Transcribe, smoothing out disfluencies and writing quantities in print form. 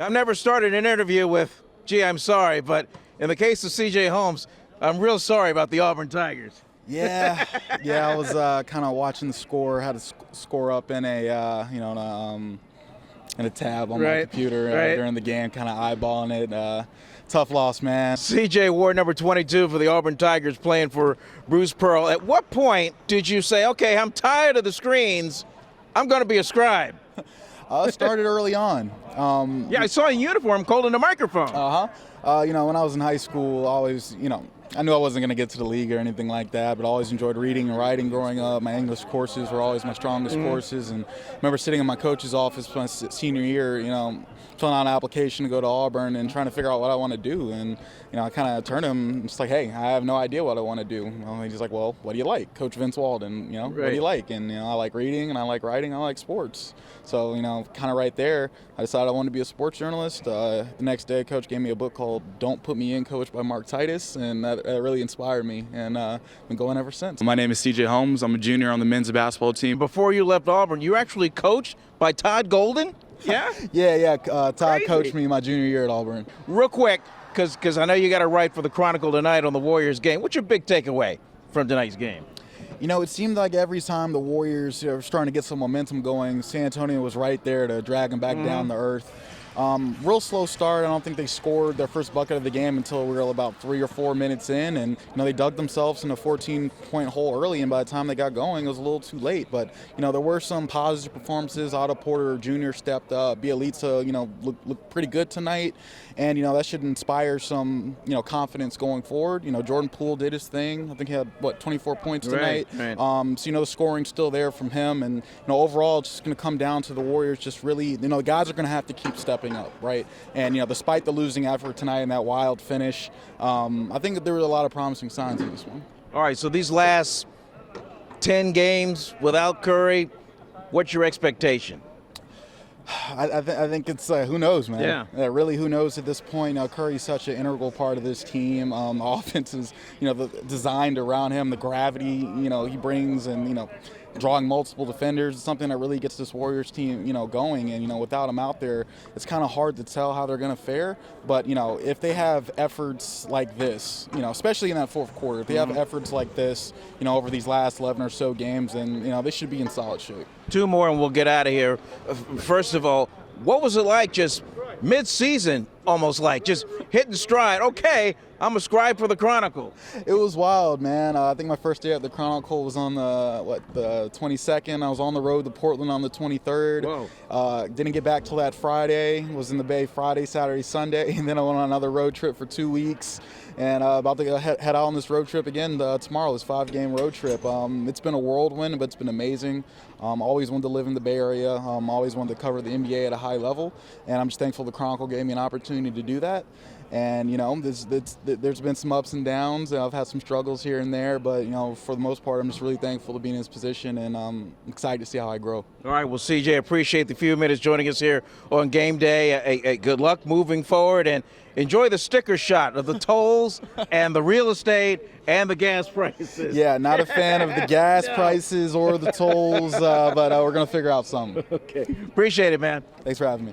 I've never started an interview with, gee, I'm sorry, but in the case of CJ Holmes, I'm real sorry about the Auburn Tigers. Yeah, I was kind of watching the score, had to score up in a, in a tab on my computer during the game, kind of eyeballing it. Tough loss, man. CJ wore number 22 for the Auburn Tigers, playing for Bruce Pearl. At what point did you say, okay, I'm tired of the screens, I'm going to be a scribe? It started early on. Yeah, I saw you in uniform holding the microphone. When I was in high school, always, I knew I wasn't going to get to the league or anything like that, but I always enjoyed reading and writing growing up. My English courses were always my strongest courses, and I remember sitting in my coach's office my senior year, filling out an application to go to Auburn and trying to figure out what I want to do. And, I kind of turned to him, just like, hey, I have no idea what I want to do. He's like, well, what do you like? Coach Vince Walden, what do you like? And, I like reading and I like writing, I like sports. So, kind of right there, I decided I wanted to be a sports journalist. The next day, Coach gave me a book called Don't Put Me In, Coach by Mark Titus, and that really inspired me, and I've been going ever since. My name is CJ Holmes. I'm a junior on the men's basketball team. Before you left Auburn, you were actually coached by Todd Golden? Yeah? Yeah. Todd coached me my junior year at Auburn. Real quick, because I know you got to write for the Chronicle tonight on the Warriors game. What's your big takeaway from tonight's game? It seemed like every time the Warriors were starting to get some momentum going, San Antonio was right there to drag them back down to earth. Real slow start. I don't think they scored their first bucket of the game until we were about 3 or 4 minutes in, and they dug themselves in a 14-point hole early, and by the time they got going, it was a little too late. But there were some positive performances. Otto Porter Jr. stepped up. Bielitsa, looked pretty good tonight, and that should inspire some confidence going forward. Jordan Poole did his thing. I think he had 24 points tonight. Right. So the scoring's still there from him, and overall it's just going to come down to the Warriors. Just really, the guys are going to have to keep stepping up, right? And despite the losing effort tonight and that wild finish, I think that there were a lot of promising signs in this one. All right, so these last 10 games without Curry, what's your expectation? I think it's who knows, man. Yeah. Really, who knows at this point? Curry's such an integral part of this team. The offense is designed around him. The gravity he brings, and drawing multiple defenders is something that really gets this Warriors team going. And without him out there, it's kind of hard to tell how they're going to fare. But if they have efforts like this, especially in that fourth quarter, if they have efforts like this, over these last 11 or so games, then they should be in solid shape. 2 more and we'll get out of here. First of all, what was it like just mid-season, almost like just hitting stride? Okay, I'm a scribe for the Chronicle. It was wild, man. I think my first day at the Chronicle was on the 22nd. I was on the road to Portland on the 23rd. Whoa. Didn't get back till that Friday. Was in the Bay Friday, Saturday, Sunday, and then I went on another road trip for 2 weeks. And about to head out on this road trip again tomorrow, this 5-game road trip. It's been a whirlwind, but it's been amazing. Always wanted to live in the Bay Area. Always wanted to cover the NBA at a high level. And I'm just thankful the Chronicle gave me an opportunity to do that. And, there's been some ups and downs. I've had some struggles here and there. But, for the most part, I'm just really thankful to be in this position. And I'm excited to see how I grow. All right. Well, CJ, appreciate the few minutes joining us here on game day. Good luck moving forward. And enjoy the sticker shot of the tolls and the real estate and the gas prices. Yeah, not a fan of the gas prices or the tolls, but we're going to figure out something. Okay. Appreciate it, man. Thanks for having me.